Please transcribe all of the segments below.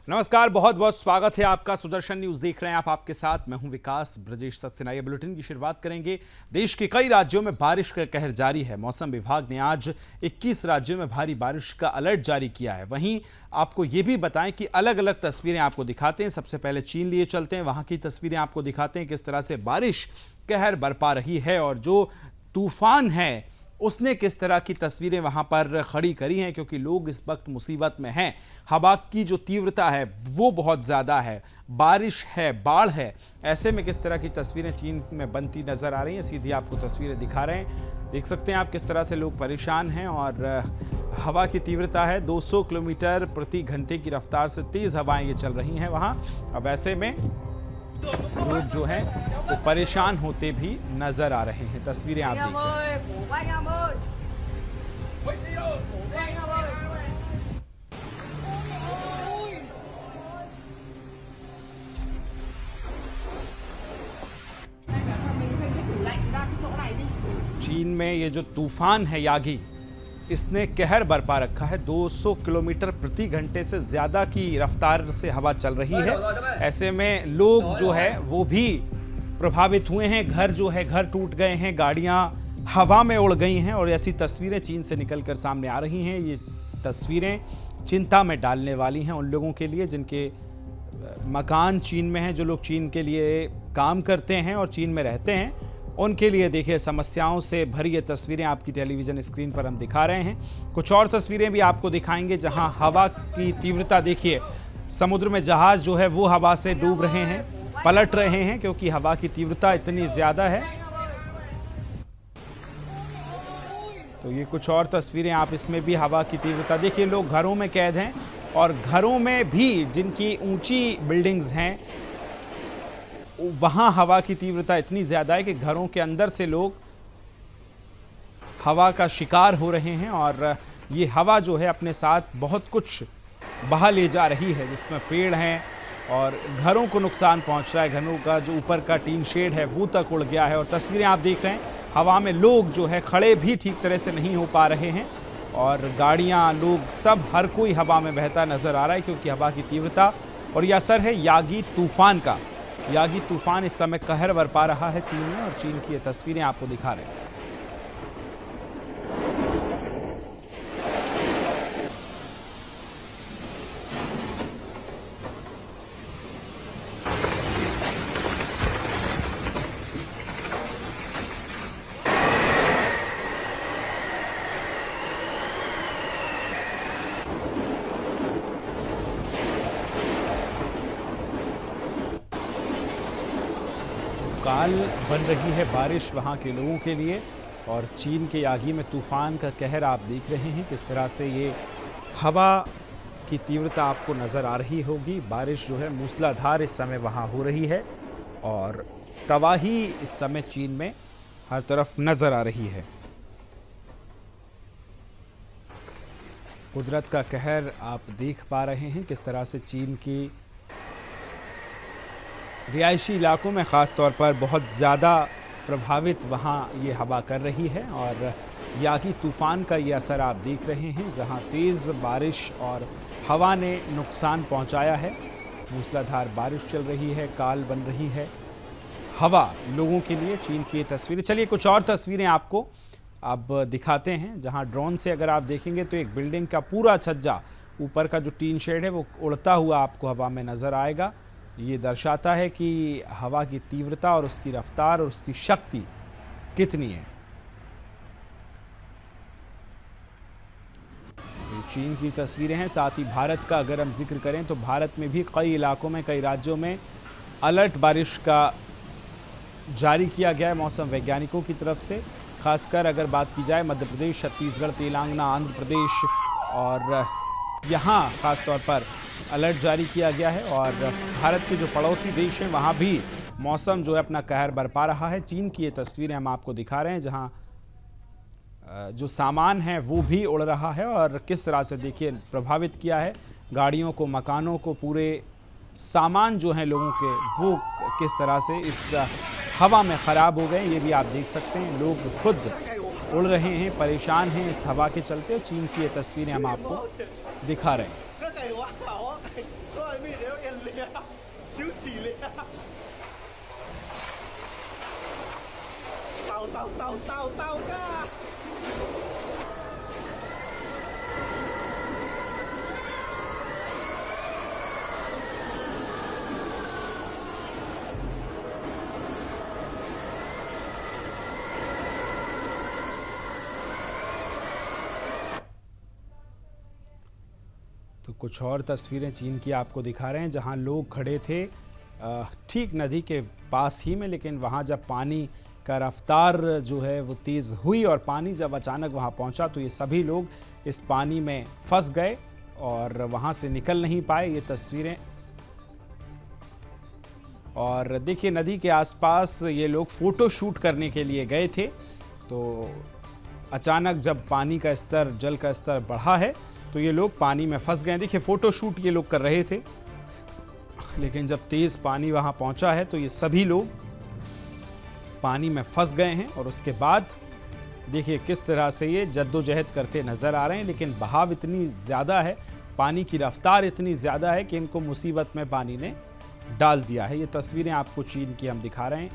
नमस्कार, बहुत बहुत स्वागत है आपका। सुदर्शन न्यूज देख रहे हैं आप, आपके साथ मैं हूं विकास ब्रजेश सक्सेना। ये बुलेटिन की शुरुआत करेंगे। देश के कई राज्यों में बारिश का कहर जारी है। मौसम विभाग ने आज 21 राज्यों में भारी बारिश का अलर्ट जारी किया है। वहीं आपको ये भी बताएं कि अलग अलग तस्वीरें आपको दिखाते हैं। सबसे पहले चीन लिए चलते हैं, वहां की तस्वीरें आपको दिखाते हैं किस तरह से बारिश कहर बरपा रही है और जो तूफान है उसने किस तरह की तस्वीरें वहां पर खड़ी करी हैं, क्योंकि लोग इस वक्त मुसीबत में हैं। हवा की जो तीव्रता है वो बहुत ज़्यादा है, बारिश है, बाढ़ है। ऐसे में किस तरह की तस्वीरें चीन में बनती नज़र आ रही हैं, सीधी आपको तस्वीरें दिखा रहे हैं। देख सकते हैं आप किस तरह से लोग परेशान हैं और हवा की तीव्रता है 200 किलोमीटर प्रति घंटे की रफ्तार से तेज़ हवाएं ये चल रही हैं वहाँ। अब ऐसे में लोग जो हैं वो परेशान होते भी नजर आ रहे हैं। तस्वीरें आप देख रहे हैं। चीन में ये जो तूफान है यागी, इसने कहर बरपा रखा है। 200 किलोमीटर प्रति घंटे से ज़्यादा की रफ्तार से हवा चल रही है। ऐसे में लोग जो है वो भी प्रभावित हुए हैं। घर टूट गए हैं, गाड़ियां हवा में उड़ गई हैं और ऐसी तस्वीरें चीन से निकलकर सामने आ रही हैं। ये तस्वीरें चिंता में डालने वाली हैं उन लोगों के लिए जिनके मकान चीन में हैं, जो लोग चीन के लिए काम करते हैं और चीन में रहते हैं, उनके लिए देखिए समस्याओं से भरी ये तस्वीरें आपकी टेलीविज़न स्क्रीन पर हम दिखा रहे हैं। कुछ और तस्वीरें भी आपको दिखाएंगे जहां हवा की तीव्रता देखिए। समुद्र में जहाज जो है वो हवा से डूब रहे हैं, पलट रहे हैं, क्योंकि हवा की तीव्रता इतनी ज़्यादा है। तो ये कुछ और तस्वीरें आप, इसमें भी हवा की तीव्रता देखिए। लोग घरों में कैद हैं और घरों में भी जिनकी ऊंची बिल्डिंग्स हैं वहां हवा की तीव्रता इतनी ज्यादा है कि घरों के अंदर से लोग हवा का शिकार हो रहे हैं और ये हवा जो है अपने साथ बहुत कुछ बहा ले जा रही है, जिसमें पेड़ हैं और घरों को नुकसान पहुंच रहा है। घरों का जो ऊपर का टीन शेड है वो तक उड़ गया है और तस्वीरें आप देख रहे हैं। हवा में लोग जो है खड़े भी ठीक तरह से नहीं हो पा रहे हैं और गाड़ियां, लोग, सब हर कोई हवा में बहता नजर आ रहा है, क्योंकि हवा की तीव्रता और यह असर है यागी तूफान का। यागी तूफान इस समय कहर बरपा रहा है चीन में और चीन की ये तस्वीरें आपको दिखा रहे हैं। काल बन रही है बारिश वहाँ के लोगों के लिए और चीन के यागी में तूफान का कहर आप देख रहे हैं किस तरह से ये हवा की तीव्रता आपको नज़र आ रही होगी। बारिश जो है मूसलाधार इस समय वहाँ हो रही है और तबाही इस समय चीन में हर तरफ नज़र आ रही है। कुदरत का कहर आप देख पा रहे हैं किस तरह से चीन की रिहायशी इलाकों में ख़ास तौर पर बहुत ज़्यादा प्रभावित वहाँ ये हवा कर रही है और यागी तूफ़ान का ये असर आप देख रहे हैं, जहाँ तेज़ बारिश और हवा ने नुकसान पहुँचाया है। मूसलाधार बारिश चल रही है, काल बन रही है हवा लोगों के लिए। चीन की ये तस्वीरें, चलिए कुछ और तस्वीरें आपको अब दिखाते हैं, जहाँ ड्रोन से अगर आप देखेंगे तो एक बिल्डिंग का पूरा छज्जा, ऊपर का जो टीन शेड है वो उड़ता हुआ आपको हवा में नज़र आएगा। ये दर्शाता है कि हवा की तीव्रता और उसकी रफ्तार और उसकी शक्ति कितनी है। ये चीन की तस्वीरें हैं। साथ ही भारत का अगर हम जिक्र करें तो भारत में भी कई इलाकों में, कई राज्यों में अलर्ट बारिश का जारी किया गया है मौसम वैज्ञानिकों की तरफ से। खासकर अगर बात की जाए मध्य प्रदेश, छत्तीसगढ़, तेलंगाना, आंध्र प्रदेश और यहाँ खास तौर पर अलर्ट जारी किया गया है और भारत के जो पड़ोसी देश हैं वहाँ भी मौसम जो है अपना कहर बरपा रहा है। चीन की ये तस्वीरें हम आपको दिखा रहे हैं, जहाँ जो सामान है वो भी उड़ रहा है और किस तरह से देखिए प्रभावित किया है गाड़ियों को, मकानों को, पूरे सामान जो हैं लोगों के वो किस तरह से इस हवा में ख़राब हो गए, ये भी आप देख सकते हैं। लोग खुद उड़ रहे हैं, परेशान हैं इस हवा के चलते। और चीन की ये तस्वीरें हम आपको दिखा रहे हैं। ฉี่เลยเต่าก้า तो कुछ और तस्वीरें चीन की आपको दिखा रहे हैं जहां लोग खड़े थे ठीक नदी के पास ही में, लेकिन वहां जब पानी का रफ्तार जो है वो तेज़ हुई और पानी जब अचानक वहां पहुंचा तो ये सभी लोग इस पानी में फंस गए और वहां से निकल नहीं पाए। ये तस्वीरें, और देखिए नदी के आसपास ये लोग फ़ोटो शूट करने के लिए गए थे, तो अचानक जब पानी का स्तर, जल का स्तर बढ़ा है तो ये लोग पानी में फंस गए। देखिए फ़ोटो शूट ये लोग कर रहे थे, लेकिन जब तेज़ पानी वहाँ पहुँचा है तो ये सभी लोग पानी में फंस गए हैं। और उसके बाद देखिए किस तरह से ये जद्दोजहद करते नज़र आ रहे हैं, लेकिन बहाव इतनी ज़्यादा है, पानी की रफ्तार इतनी ज़्यादा है कि इनको मुसीबत में पानी ने डाल दिया है। ये तस्वीरें आपको चीन की हम दिखा रहे हैं,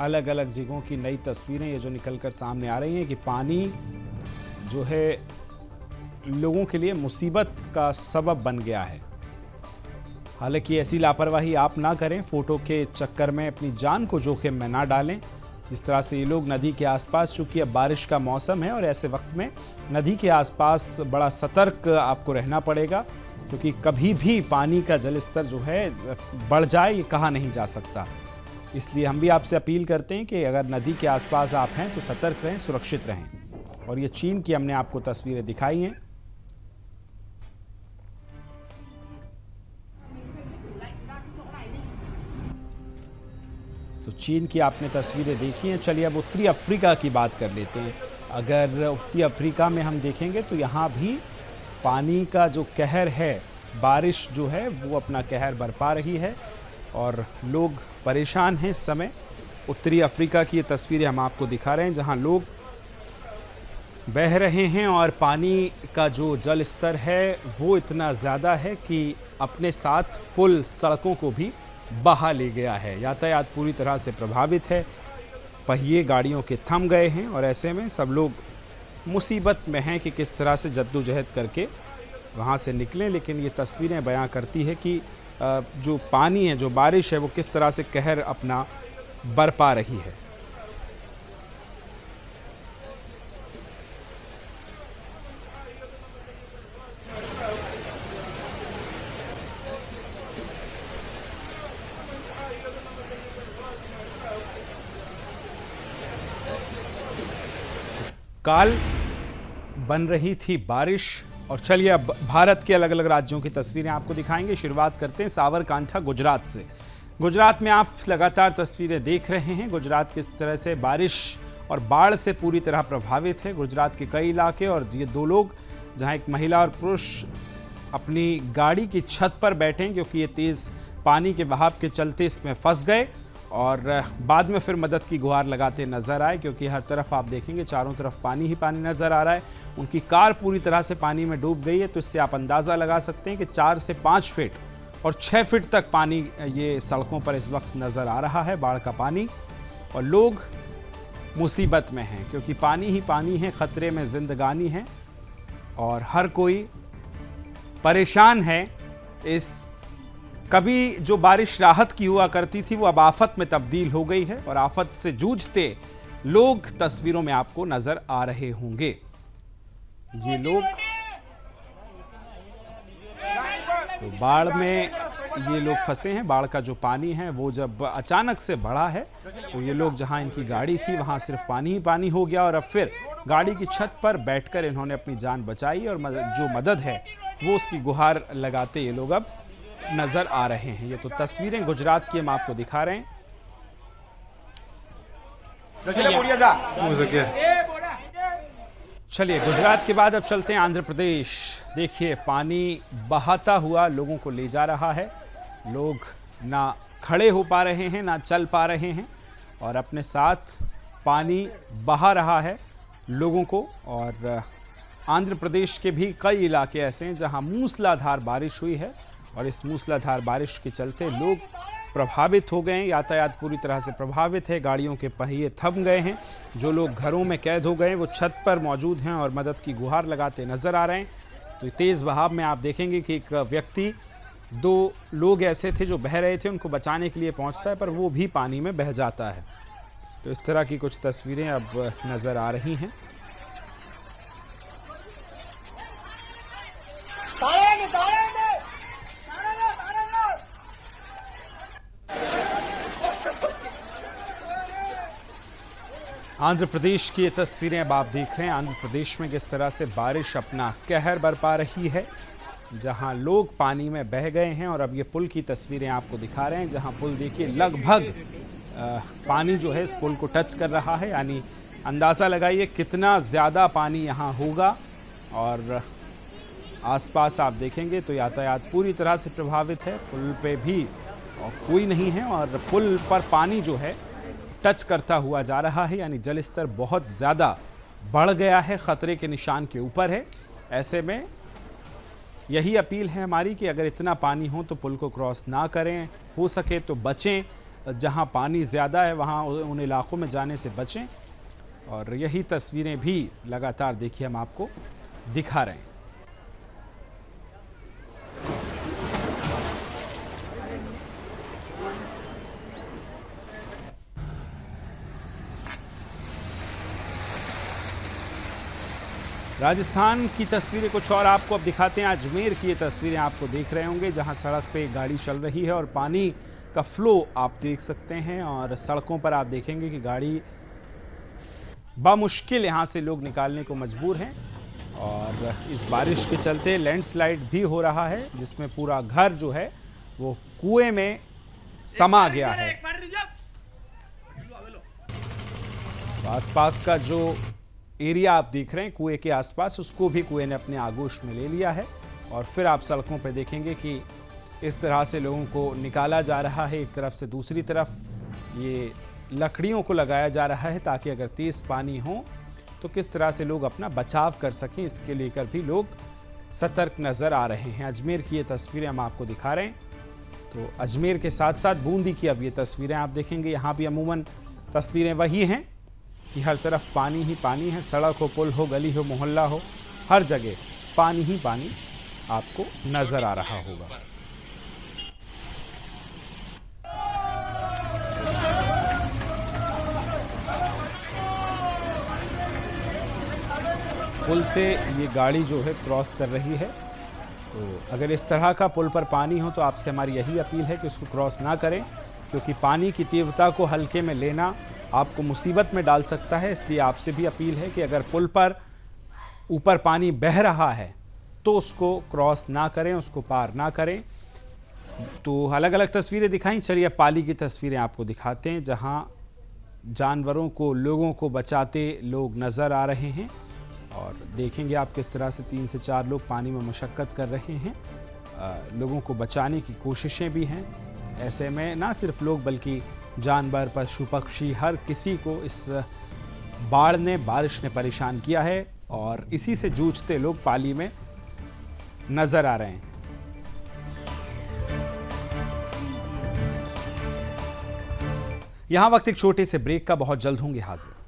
अलग अलग जगहों की नई तस्वीरें ये जो निकल कर सामने आ रही हैं कि पानी जो है लोगों के लिए मुसीबत का सबब बन गया है। हालांकि ऐसी लापरवाही आप ना करें, फ़ोटो के चक्कर में अपनी जान को जोखिम में ना डालें। जिस तरह से ये लोग नदी के आसपास, चूँकि अब बारिश का मौसम है और ऐसे वक्त में नदी के आसपास बड़ा सतर्क आपको रहना पड़ेगा, क्योंकि कभी भी पानी का जल स्तर जो है बढ़ जाए ये कहा नहीं जा सकता। इसलिए हम भी आपसे अपील करते हैं कि अगर नदी के आसपास आप हैं तो सतर्क रहें, सुरक्षित रहें। और ये चीन की हमने आपको तस्वीरें दिखाई हैं। तो चीन की आपने तस्वीरें देखी हैं। चलिए अब उत्तरी अफ्रीका की बात कर लेते हैं। अगर उत्तरी अफ्रीका में हम देखेंगे तो यहाँ भी पानी का जो कहर है, बारिश जो है वो अपना कहर बरपा रही है और लोग परेशान हैं इस समय। उत्तरी अफ्रीका की ये तस्वीरें हम आपको दिखा रहे हैं जहाँ लोग बह रहे हैं और पानी का जो जल स्तर है वो इतना ज़्यादा है कि अपने साथ पुल, सड़कों को भी बहा ले गया है। यातायात पूरी तरह से प्रभावित है, पहिए गाड़ियों के थम गए हैं और ऐसे में सब लोग मुसीबत में हैं कि किस तरह से जद्दोजहद करके वहाँ से निकलें। लेकिन ये तस्वीरें बयां करती है कि जो पानी है, जो बारिश है, वो किस तरह से कहर अपना बरपा रही है। काल बन रही थी बारिश। और चलिए अब भारत के अलग अलग राज्यों की तस्वीरें आपको दिखाएंगे। शुरुआत करते हैं साबरकांठा गुजरात से। गुजरात में आप लगातार तस्वीरें देख रहे हैं। गुजरात किस तरह से बारिश और बाढ़ से पूरी तरह प्रभावित है। गुजरात के कई इलाके, और ये दो लोग जहां एक महिला और पुरुष अपनी गाड़ी की छत पर बैठे हैं क्योंकि ये तेज़ पानी के बहाव के चलते इसमें फंस गए और बाद में फिर मदद की गुहार लगाते नजर आए, क्योंकि हर तरफ आप देखेंगे चारों तरफ पानी ही पानी नजर आ रहा है। उनकी कार पूरी तरह से पानी में डूब गई है। तो इससे आप अंदाज़ा लगा सकते हैं कि 4 से 5 फीट और 6 फीट तक पानी ये सड़कों पर इस वक्त नज़र आ रहा है, बाढ़ का पानी। और लोग मुसीबत में हैं क्योंकि पानी ही पानी है, ख़तरे में जिंदगानी है और हर कोई परेशान है। इस कभी जो बारिश राहत की हुआ करती थी वो अब आफत में तब्दील हो गई है और आफत से जूझते लोग तस्वीरों में आपको नजर आ रहे होंगे। ये लोग तो बाढ़ में ये लोग फंसे हैं। बाढ़ का जो पानी है वो जब अचानक से बढ़ा है तो ये लोग, जहां इनकी गाड़ी थी वहां सिर्फ पानी ही पानी हो गया और अब फिर गाड़ी की छत पर बैठकर इन्होंने अपनी जान बचाई और जो मदद है वो उसकी गुहार लगाते ये लोग अब नजर आ रहे हैं। ये तो तस्वीरें गुजरात की हम आपको दिखा रहे हैं। चलिए गुजरात के बाद अब चलते हैं आंध्र प्रदेश। देखिए पानी बहाता हुआ लोगों को ले जा रहा है। लोग ना खड़े हो पा रहे हैं, ना चल पा रहे हैं और अपने साथ पानी बहा रहा है लोगों को। और आंध्र प्रदेश के भी कई इलाके ऐसे हैं जहां मूसलाधार बारिश हुई है और इस मूसलाधार बारिश के चलते लोग प्रभावित हो गए हैं। यातायात पूरी तरह से प्रभावित है, गाड़ियों के पहिए थम गए हैं। जो लोग घरों में कैद हो गए वो छत पर मौजूद हैं और मदद की गुहार लगाते नजर आ रहे हैं। तो तेज़ बहाव में आप देखेंगे कि एक व्यक्ति, 2 लोग ऐसे थे जो बह रहे थे, उनको बचाने के लिए पहुंचता है पर वो भी पानी में बह जाता है। तो इस तरह की कुछ तस्वीरें अब नजर आ रही हैं। आंध्र प्रदेश की ये तस्वीरें अब आप देख रहे हैं। आंध्र प्रदेश में किस तरह से बारिश अपना कहर बरपा रही है, जहां लोग पानी में बह गए हैं। और अब ये पुल की तस्वीरें आपको दिखा रहे हैं, जहां पुल देखिए लगभग पानी जो है इस पुल को टच कर रहा है। यानी अंदाज़ा लगाइए कितना ज़्यादा पानी यहाँ होगा। और आसपास आप देखेंगे तो यातायात पूरी तरह से प्रभावित है। पुल पे भी कोई नहीं है और पुल पर पानी जो है टच करता हुआ जा रहा है। यानी जल स्तर बहुत ज़्यादा बढ़ गया है, ख़तरे के निशान के ऊपर है। ऐसे में यही अपील है हमारी कि अगर इतना पानी हो तो पुल को क्रॉस ना करें, हो सके तो बचें। जहां पानी ज़्यादा है वहां उन इलाकों में जाने से बचें। और यही तस्वीरें भी लगातार देखिए हम आपको दिखा रहे हैं। राजस्थान की तस्वीरें कुछ और आपको अब दिखाते हैं। अजमेर की ये तस्वीरें आपको देख रहे होंगे, जहां सड़क पे गाड़ी चल रही है और पानी का फ्लो आप देख सकते हैं। और सड़कों पर आप देखेंगे कि गाड़ी बामुश्किल यहां से लोग निकालने को मजबूर हैं। और इस बारिश के चलते लैंडस्लाइड भी हो रहा है, जिसमें पूरा घर जो है वो कुएं में समा गया है। तो आसपास का जो एरिया आप देख रहे हैं कुएं के आसपास, उसको भी कुएं ने अपने आगोश में ले लिया है। और फिर आप सड़कों पर देखेंगे कि इस तरह से लोगों को निकाला जा रहा है एक तरफ से दूसरी तरफ। ये लकड़ियों को लगाया जा रहा है ताकि अगर तेज़ पानी हो तो किस तरह से लोग अपना बचाव कर सकें, इसके लेकर भी लोग सतर्क नज़र आ रहे हैं। अजमेर की ये तस्वीरें हम आपको दिखा रहे हैं। तो अजमेर के साथ साथ बूंदी की अब ये तस्वीरें आप देखेंगे। यहाँ भी अमूमन तस्वीरें वही हैं कि हर तरफ पानी ही पानी है। सड़क हो, पुल हो, गली हो, मोहल्ला हो, हर जगह पानी ही पानी आपको नजर आ रहा होगा। पुल से ये गाड़ी जो है क्रॉस कर रही है। तो अगर इस तरह का पुल पर पानी हो तो आपसे हमारी यही अपील है कि उसको क्रॉस ना करें, क्योंकि पानी की तीव्रता को हल्के में लेना आपको मुसीबत में डाल सकता है। इसलिए आपसे भी अपील है कि अगर पुल पर ऊपर पानी बह रहा है तो उसको क्रॉस ना करें, उसको पार ना करें। तो अलग अलग तस्वीरें दिखाई, चलिए पाली की तस्वीरें आपको दिखाते हैं, जहां जानवरों को, लोगों को बचाते लोग नज़र आ रहे हैं। और देखेंगे आप किस तरह से 3 से 4 लोग पानी में मशक्क़त कर रहे हैं। लोगों को बचाने की कोशिशें भी हैं। ऐसे में ना सिर्फ लोग बल्कि जानवर, पशु पक्षी, हर किसी को इस बाढ़ ने, बारिश ने परेशान किया है। और इसी से जूझते लोग पाली में नज़र आ रहे हैं। यहाँ वक्त एक छोटे से ब्रेक का, बहुत जल्द होंगे हाजिर।